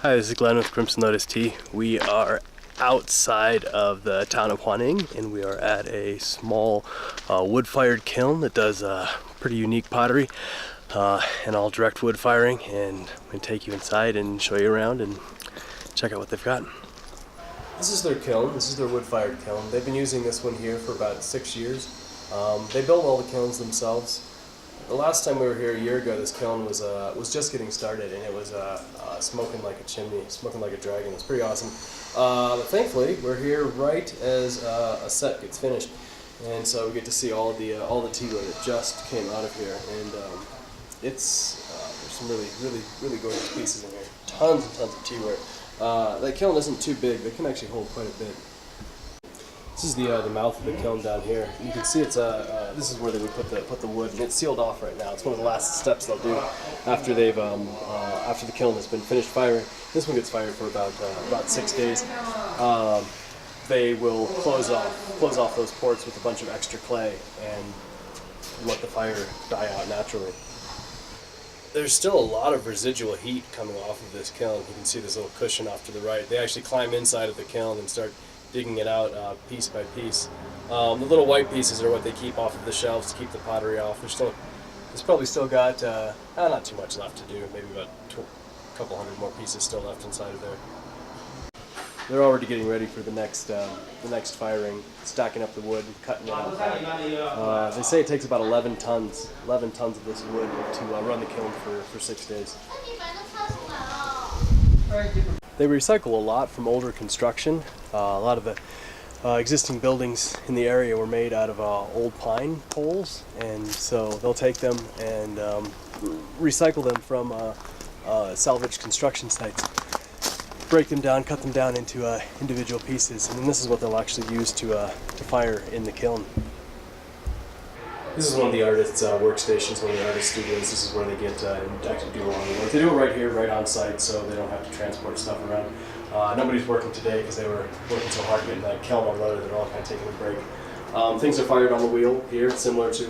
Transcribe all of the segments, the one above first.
Hi, this is Glenn with Crimson Lotus Tea. We are outside of the town of Huaning, and we are at a small wood-fired kiln that does pretty unique pottery and all direct wood firing. And I'm going to take you inside and show you around and check out what they've got. This is their kiln. This is their wood-fired kiln. They've been using this one here for about 6 years. They build all the kilns themselves. The last time we were here a year ago, this kiln was just getting started, and it was smoking like a chimney, smoking like a dragon. It was pretty awesome. But thankfully, we're here right as a set gets finished, and so we get to see all the teaware that just came out of here. And there's some really gorgeous pieces in here. Tons and tons of teaware. That kiln isn't too big. They can actually hold quite a bit. This is the mouth of the kiln down here. You can see it's this is where they would put the wood, and it's sealed off right now. It's one of the last steps they'll do after they've after the kiln has been finished firing. This one gets fired for about 6 days. They will close off those ports with a bunch of extra clay and let the fire die out naturally. There's still a lot of residual heat coming off of this kiln. You can see this little cushion off to the right. They actually climb inside of the kiln and start digging it out piece by piece. The little white pieces are what they keep off of the shelves to keep the pottery off. There's probably still got not too much left to do. Maybe about a couple hundred more pieces still left inside of there. They're already getting ready for the next firing, stacking up the wood, cutting it out. They say it takes about 11 tons of this wood to run the kiln for 6 days. They recycle a lot from older construction. A lot of the existing buildings in the area were made out of old pine poles, and so they'll take them and recycle them from salvaged construction sites, break them down, cut them down into individual pieces, and then this is what they'll actually use to fire in the kiln. This is one of the artists' workstations, one of the artist studios. This is where they get to actually do a lot of the work. They do it right here, right on site, so they don't have to transport stuff around. Nobody's working today because they were working so hard getting that kiln unloaded. They're all kind of taking a break. Things are fired on the wheel here, similar to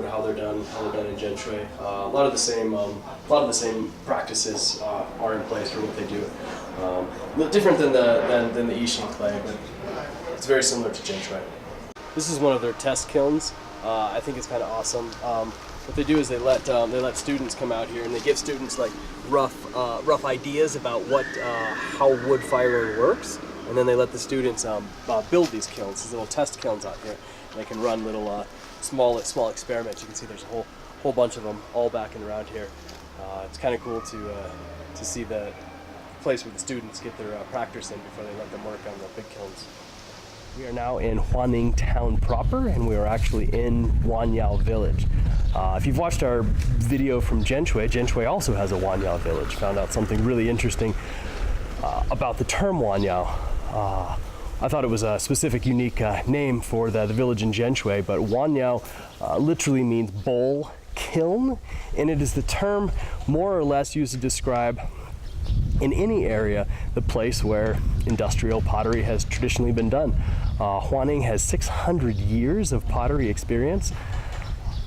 how they're done in Zhenchui. A lot of the same practices are in place for what they do. A little different than the Yixing clay, but it's very similar to Zhenchui. This is one of their test kilns. I think it's kind of awesome. What they do is they let students come out here, and they give students like rough ideas about how wood firing works, and then they let the students build these kilns, these little test kilns out here. And they can run little small experiments. You can see there's a whole bunch of them all backing around here. It's kind of cool to see the place where the students get their practice in before they let them work on the big kilns. We are now in Huaning town proper, and we are actually in Wanyao village. If you've watched our video from Zhenchui also has a Wanyao village. Found out something really interesting about the term Wanyao. I thought it was a specific, unique name for the village in Zhenchui, but Wanyao literally means bowl kiln, and it is the term more or less used to describe in any area the place where industrial pottery has traditionally been done. Huaning has 600 years of pottery experience.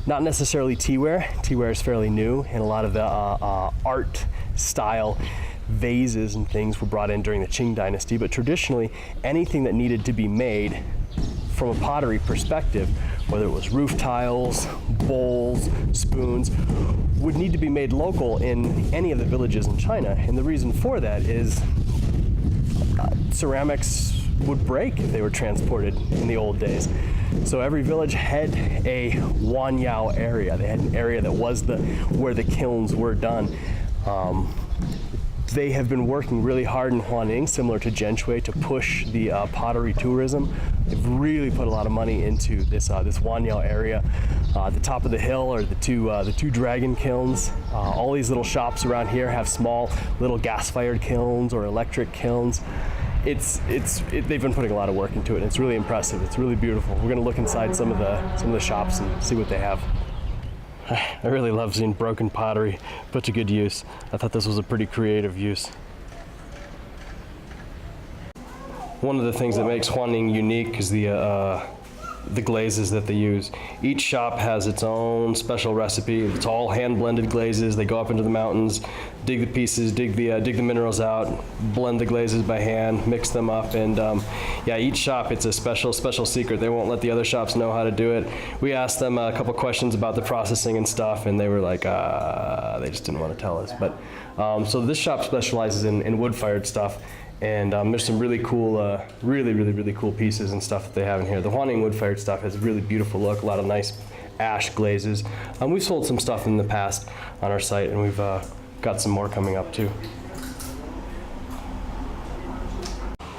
Not necessarily teaware. Teaware is fairly new, and a lot of the art style vases and things were brought in during the Qing dynasty, but traditionally anything that needed to be made from a pottery perspective, whether it was roof tiles, bowls, spoons, would need to be made local in any of the villages in China. And the reason for that is ceramics would break if they were transported in the old days. So every village had a Wanyao area. They had an area that was where the kilns were done. They have been working really hard in Huaning, similar to Zhenchui, to push the pottery tourism. They've really put a lot of money into this Wanyao area. At the top of the hill are the two dragon kilns. All these little shops around here have small little gas-fired kilns or electric kilns. They've been putting a lot of work into it, and it's really impressive. It's really beautiful. We're going to look inside some of the shops and see what they have. I really love seeing broken pottery put to good use. I thought this was a pretty creative use. One of the things that makes Huaning unique is the the glazes that they use. Each shop has its own special recipe. It's all hand blended glazes. They go up into the mountains, dig the pieces, dig the minerals out, blend the glazes by hand, mix them up, and yeah, each shop, it's a special secret. They won't let the other shops know how to do it. We asked them a couple questions about the processing and stuff, and they were like, they just didn't want to tell us. But so this shop specializes in wood-fired stuff. And there's some really cool, really cool pieces and stuff that they have in here. The Huaning wood-fired stuff has a really beautiful look, a lot of nice ash glazes. We've sold some stuff in the past on our site, and we've got some more coming up too.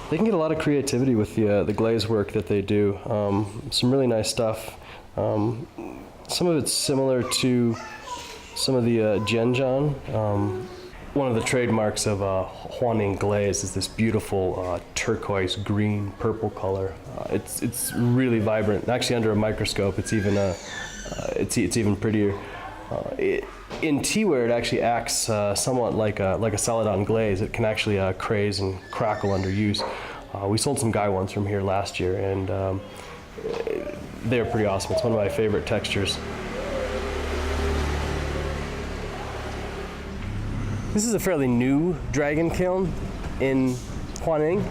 They can get a lot of creativity with the glaze work that they do. Some really nice stuff. Some of it's similar to some of the Jianjian. One of the trademarks of Huaning glaze is this beautiful turquoise, green, purple color. It's really vibrant. Actually, under a microscope, it's even prettier. In teaware, it actually acts somewhat like a celadon glaze. It can actually craze and crackle under use. We sold some guy ones from here last year, and they're pretty awesome. It's one of my favorite textures. This is a fairly new dragon kiln in Huaning.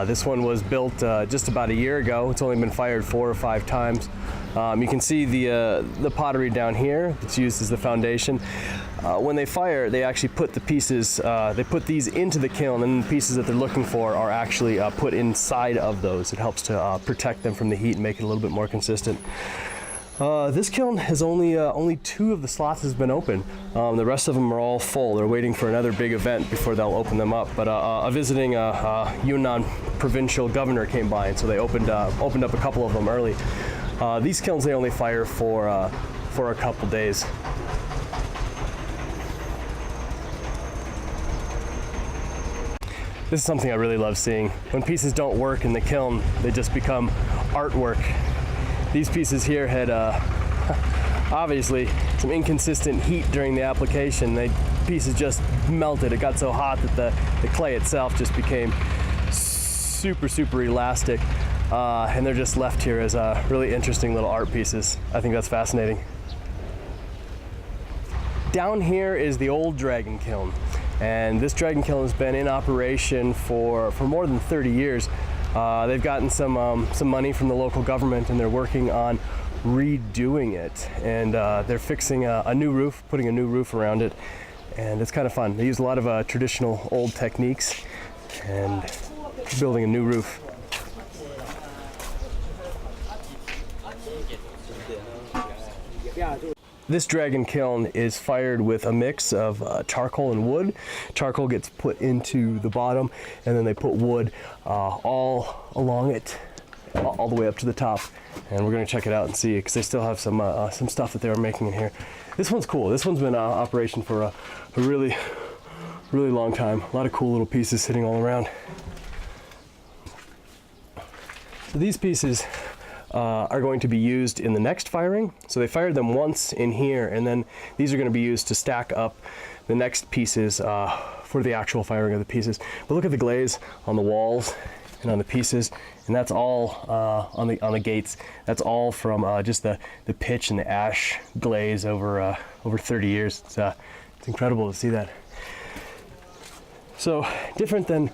This one was built just about a year ago. It's only been fired 4 or 5 times. You can see the pottery down here that's used as the foundation. When they fire, they actually put the pieces, they put these into the kiln, and the pieces that they're looking for are actually put inside of those. It helps to protect them from the heat and make it a little bit more consistent. This kiln has only 2 of the slots has been open. The rest of them are all full. They're waiting for another big event before they'll open them up. But a visiting Yunnan provincial governor came by, and so they opened up a couple of them early. These kilns, they only fire for a couple days. This is something I really love seeing. When pieces don't work in the kiln, they just become artwork. These pieces here had obviously some inconsistent heat during the application. The pieces just melted. It got so hot that the clay itself just became super elastic, and they're just left here as really interesting little art pieces. I think that's fascinating. Down here is the old dragon kiln, and this dragon kiln has been in operation for more than 30 years. They've gotten some money from the local government, and they're working on redoing it. And they're fixing a new roof, putting a new roof around it, and it's kind of fun. They use a lot of traditional old techniques and building a new roof. This dragon kiln is fired with a mix of charcoal and wood. Charcoal gets put into the bottom, and then they put wood all along it, all the way up to the top. And we're going to check it out and see, because they still have some stuff that they were making in here. This one's cool. This one's been in operation for a really long time. A lot of cool little pieces sitting all around. So these pieces are going to be used in the next firing. So they fired them once in here, and then these are going to be used to stack up the next pieces for the actual firing of the pieces. But look at the glaze on the walls and on the pieces, and that's all on the gates. That's all from just the pitch and the ash glaze over 30 years. It's incredible to see that. So different than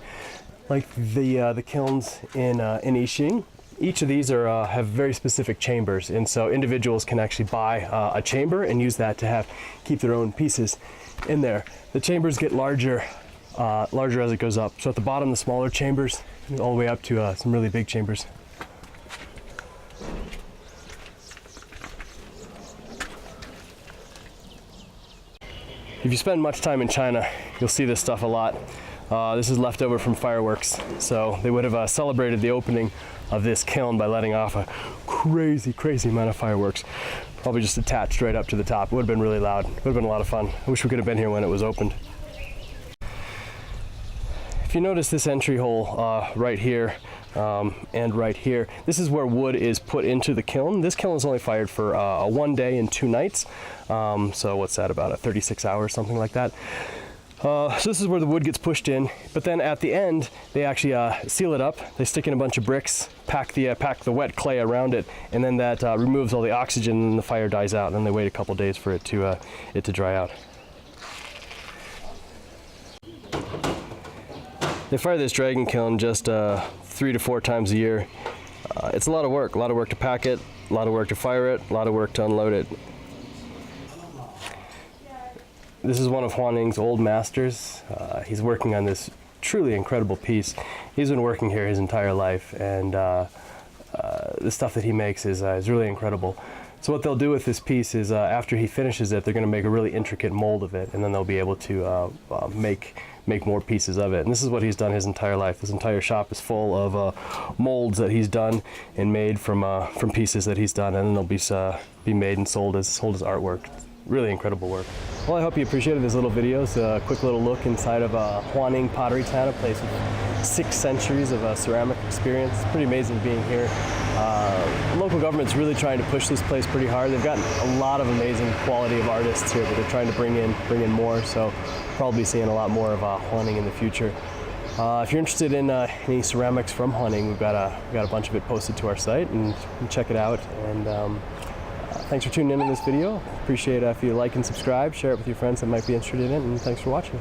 like the kilns in Yixing. Each of these have very specific chambers, and so individuals can actually buy a chamber and use that to keep their own pieces in there. The chambers get larger as it goes up. So at the bottom, the smaller chambers, all the way up to some really big chambers. If you spend much time in China, you'll see this stuff a lot. This is left over from fireworks. So they would have celebrated the opening of this kiln by letting off a crazy amount of fireworks. Probably just attached right up to the top. It would have been really loud. It would have been a lot of fun. I wish we could have been here when it was opened. If you notice this entry hole right here and right here, this is where wood is put into the kiln. This kiln is only fired for 1 day and 2 nights. So what's that, about 36 hours, something like that. So this is where the wood gets pushed in, but then at the end they actually seal it up. They stick in a bunch of bricks, pack the wet clay around it, and then that removes all the oxygen, and the fire dies out, and then they wait a couple days for it to dry out. They fire this dragon kiln just 3 to 4 times a year. It's a lot of work to pack it, a lot of work to fire it, a lot of work to unload it. This is one of Huaning's old masters. He's working on this truly incredible piece. He's been working here his entire life, and the stuff that he makes is really incredible. So what they'll do with this piece is after he finishes it, they're going to make a really intricate mold of it, and then they'll be able to make more pieces of it. And this is what he's done his entire life. His entire shop is full of molds that he's done and made from pieces that he's done, and then they'll be made and sold as artwork. Really incredible work. Well, I hope you appreciated this little video. It's a quick little look inside of Huaning Pottery Town, a place with 6 centuries of ceramic experience. It's pretty amazing being here. The local government's really trying to push this place pretty hard. They've got a lot of amazing quality of artists here that they're trying to bring in more, so probably seeing a lot more of Huaning in the future. If you're interested in any ceramics from Huaning, we've got a bunch of it posted to our site, and you can check it out. And thanks for tuning in this video. Appreciate it if you like and subscribe, share it with your friends that might be interested in it, and thanks for watching.